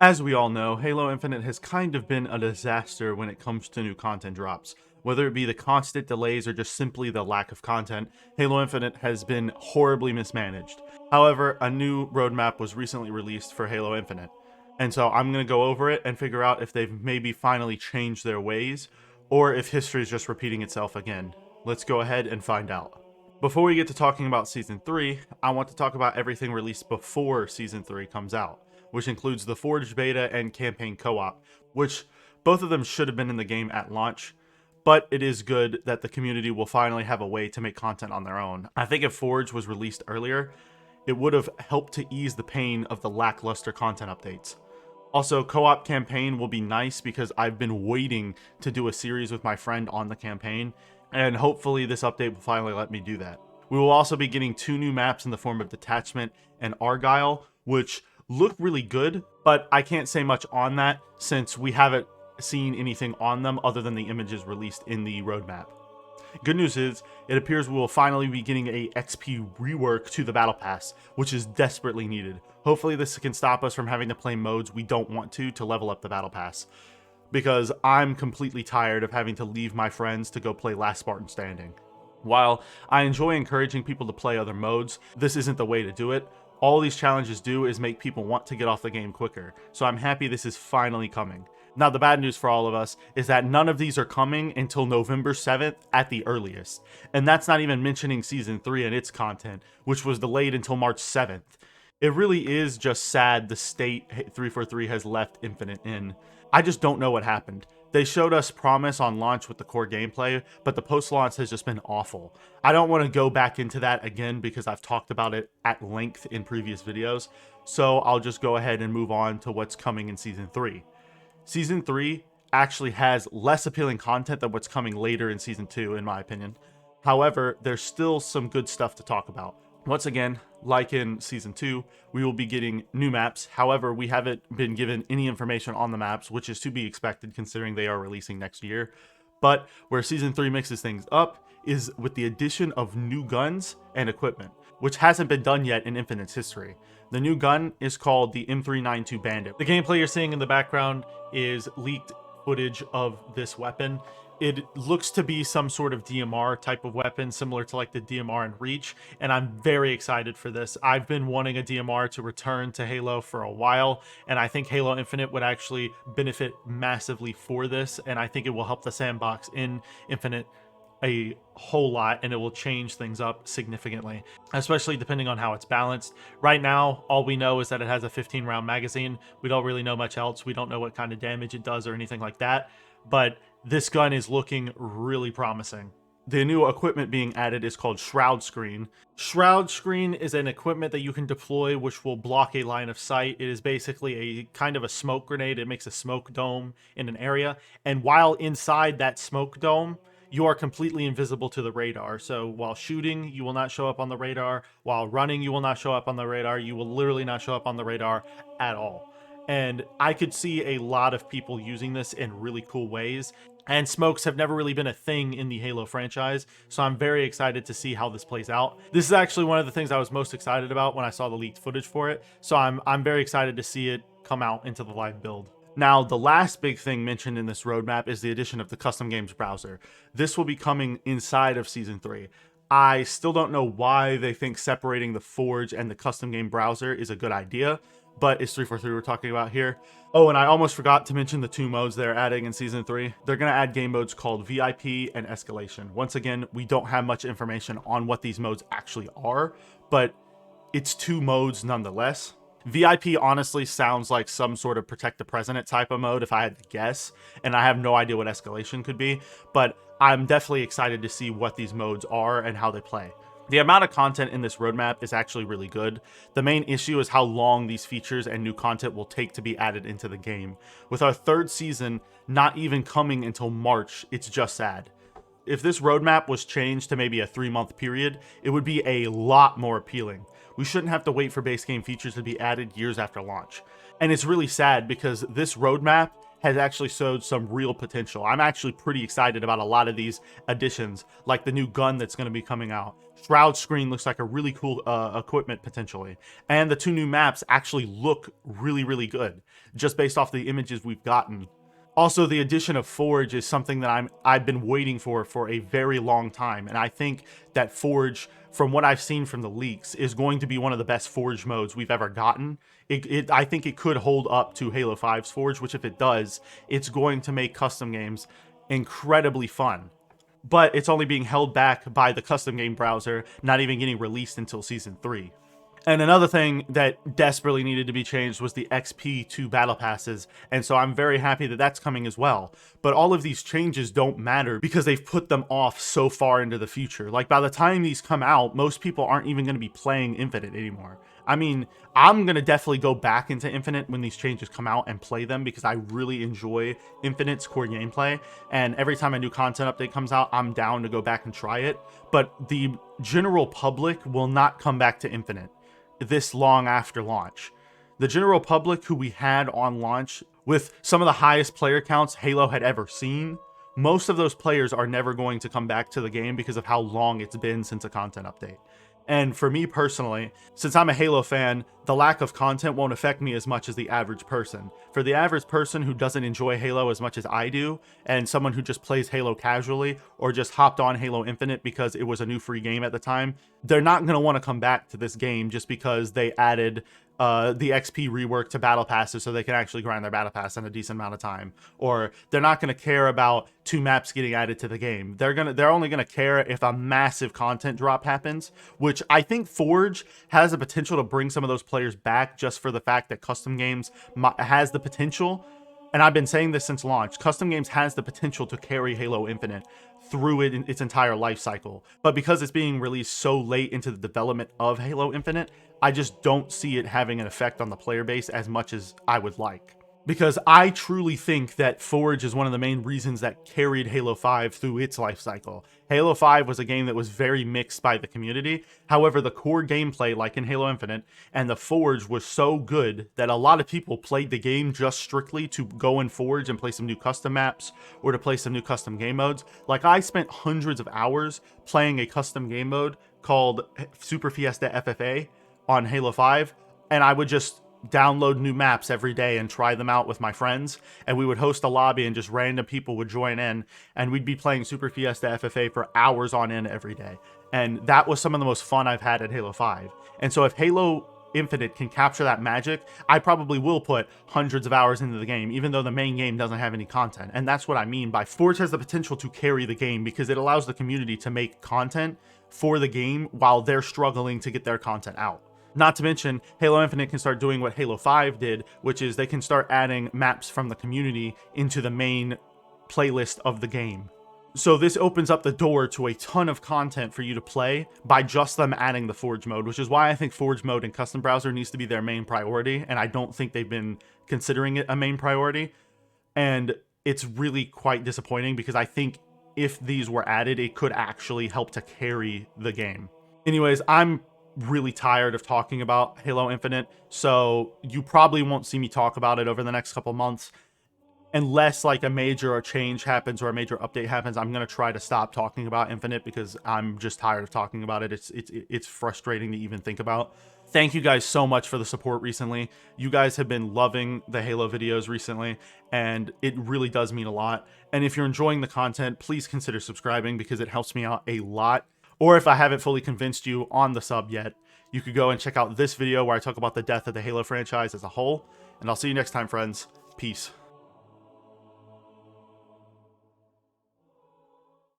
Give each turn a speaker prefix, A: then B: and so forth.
A: As we all know, Halo Infinite has kind of been a disaster when it comes to new content drops. Whether it be the constant delays or just simply the lack of content, Halo Infinite has been horribly mismanaged. However, a new roadmap was recently released for Halo Infinite. And so I'm going to go over it and figure out if they've maybe finally changed their ways or if history is just repeating itself again. Let's go ahead and find out. Before we get to talking about Season 3, I want to talk about everything released before Season 3 comes out, which includes the Forge beta and campaign co-op, which both of them should have been in the game at launch, but it is good that the community will finally have a way to make content on their own. I think if Forge was released earlier, it would have helped to ease the pain of the lackluster content updates. Also, co-op campaign will be nice because I've been waiting to do a series with my friend on the campaign, and hopefully this update will finally let me do that. We will also be getting 2 new maps in the form of Detachment and Argyle, which look really good, but I can't say much on that since we haven't seen anything on them other than the images released in the roadmap. Good news is, it appears we will finally be getting a XP rework to the Battle Pass, which is desperately needed. Hopefully this can stop us from having to play modes we don't want to level up the Battle Pass, because I'm completely tired of having to leave my friends to go play Last Spartan Standing. While I enjoy encouraging people to play other modes, this isn't the way to do it. All these challenges do is make people want to get off the game quicker, so I'm happy this is finally coming. Now, the bad news for all of us is that none of these are coming until November 7th at the earliest, and that's not even mentioning Season 3 and its content, which was delayed until March 7th. It really is just sad the state 343 has left Infinite in. I just don't know what happened. They showed us promise on launch with the core gameplay, but the post-launch has just been awful. I don't want to go back into that again because I've talked about it at length in previous videos, so I'll just go ahead and move on to what's coming in Season 3. Season 3 actually has less appealing content than what's coming later in Season 2, in my opinion. However, there's still some good stuff to talk about. Once again, like in Season 2, we will be getting new maps. However, we haven't been given any information on the maps, which is to be expected considering they are releasing next year. But where Season 3 mixes things up is with the addition of new guns and equipment, which hasn't been done yet in Infinite's history. The new gun is called the M392 Bandit. The gameplay you're seeing in the background is leaked footage of this weapon. It looks to be some sort of DMR type of weapon, similar to like the DMR in Reach, and I'm very excited for this. I've been wanting a DMR to return to Halo for a while, and I think Halo Infinite would actually benefit massively for this, and I think it will help the sandbox in Infinite a whole lot, and it will change things up significantly, especially depending on how it's balanced. Right now, all we know is that it has a 15-round magazine. We don't really know much else. We don't know what kind of damage it does or anything like that, but this gun is looking really promising. The new equipment being added is called Shroud Screen. Shroud Screen is an equipment that you can deploy which will block a line of sight. It is basically a kind of a smoke grenade. It makes a smoke dome in an area, and while inside that smoke dome, you are completely invisible to the radar. So while shooting, you will not show up on the radar. While running, you will not show up on the radar. You will literally not show up on the radar at all. And I could see a lot of people using this in really cool ways. And smokes have never really been a thing in the Halo franchise, so I'm very excited to see how this plays out. This is actually one of the things I was most excited about when I saw the leaked footage for it, so I'm very excited to see it come out into the live build. Now, the last big thing mentioned in this roadmap is the addition of the custom games browser. This will be coming inside of Season 3. I still don't know why they think separating the Forge and the custom game browser is a good idea, but it's 343 we're talking about here. Oh, and I almost forgot to mention the 2 modes they're adding in Season 3. They're going to add game modes called VIP and Escalation. Once again, we don't have much information on what these modes actually are, but it's 2 modes nonetheless. VIP honestly sounds like some sort of Protect the President type of mode if I had to guess, and I have no idea what Escalation could be, but I'm definitely excited to see what these modes are and how they play. The amount of content in this roadmap is actually really good. The main issue is how long these features and new content will take to be added into the game. With our 3rd season not even coming until March, it's just sad. If this roadmap was changed to maybe a 3-month period, it would be a lot more appealing. We shouldn't have to wait for base game features to be added years after launch. And it's really sad because this roadmap has actually showed some real potential. I'm actually pretty excited about a lot of these additions, like the new gun that's going to be coming out. Shroud screen looks like a really cool equipment potentially. And the 2 new maps actually look really, really good, just based off the images we've gotten. Also, the addition of Forge is something that I've been waiting for a very long time, and I think that Forge, from what I've seen from the leaks, is going to be one of the best Forge modes we've ever gotten. I think it could hold up to Halo 5's Forge, which if it does, it's going to make custom games incredibly fun. But it's only being held back by the custom game browser, not even getting released until Season 3. And another thing that desperately needed to be changed was the XP2 battle passes, and so I'm very happy that that's coming as well. But all of these changes don't matter because they've put them off so far into the future. Like, by the time these come out, most people aren't even going to be playing Infinite anymore. I mean, I'm going to definitely go back into Infinite when these changes come out and play them because I really enjoy Infinite's core gameplay, and every time a new content update comes out, I'm down to go back and try it. But the general public will not come back to Infinite this long after launch. The general public who we had on launch with some of the highest player counts Halo had ever seen, most of those players are never going to come back to the game because of how long it's been since a content update. And for me personally, since I'm a Halo fan, the lack of content won't affect me as much as the average person. For the average person who doesn't enjoy Halo as much as I do, and someone who just plays Halo casually, or just hopped on Halo Infinite because it was a new free game at the time, they're not going to want to come back to this game just because they added the XP rework to battle passes so they can actually grind their battle pass in a decent amount of time. Or they're not going to care about 2 maps getting added to the game. They're only going to care if a massive content drop happens, which I think Forge has the potential to bring some of those players back just for the fact that custom games has the potential. And I've been saying this since launch, custom games has the potential to carry Halo Infinite through its entire life cycle. But because it's being released so late into the development of Halo Infinite, I just don't see it having an effect on the player base as much as I would like. Because I truly think that Forge is one of the main reasons that carried Halo 5 through its life cycle. Halo 5 was a game that was very mixed by the community. However, the core gameplay, like in Halo Infinite, and the Forge was so good that a lot of people played the game just strictly to go in Forge and play some new custom maps or to play some new custom game modes. Like, I spent hundreds of hours playing a custom game mode called Super Fiesta FFA on Halo 5, and I would just download new maps every day and try them out with my friends, and we would host a lobby and just random people would join in, and we'd be playing Super Fiesta FFA for hours on end every day. And that was some of the most fun I've had at Halo 5. And so if Halo Infinite can capture that magic, I probably will put hundreds of hours into the game, even though the main game doesn't have any content. And that's what I mean by Forge has the potential to carry the game because it allows the community to make content for the game while they're struggling to get their content out. Not to mention, Halo Infinite can start doing what Halo 5 did, which is they can start adding maps from the community into the main playlist of the game. So this opens up the door to a ton of content for you to play by just them adding the Forge mode, which is why I think Forge mode in custom browser needs to be their main priority, and I don't think they've been considering it a main priority. And it's really quite disappointing because I think if these were added, it could actually help to carry the game. Anyways, I'm really tired of talking about Halo Infinite, so you probably won't see me talk about it over the next couple months unless like a major change happens or a major update happens. I'm going to try to stop talking about Infinite because I'm just tired of talking about it. It's frustrating to even think about. Thank you guys so much for the support recently. You guys have been loving the Halo videos recently, and it really does mean a lot. And if you're enjoying the content, please consider subscribing because it helps me out a lot. Or if I haven't fully convinced you on the sub yet, you could go and check out this video where I talk about the death of the Halo franchise as a whole. And I'll see you next time, friends. Peace.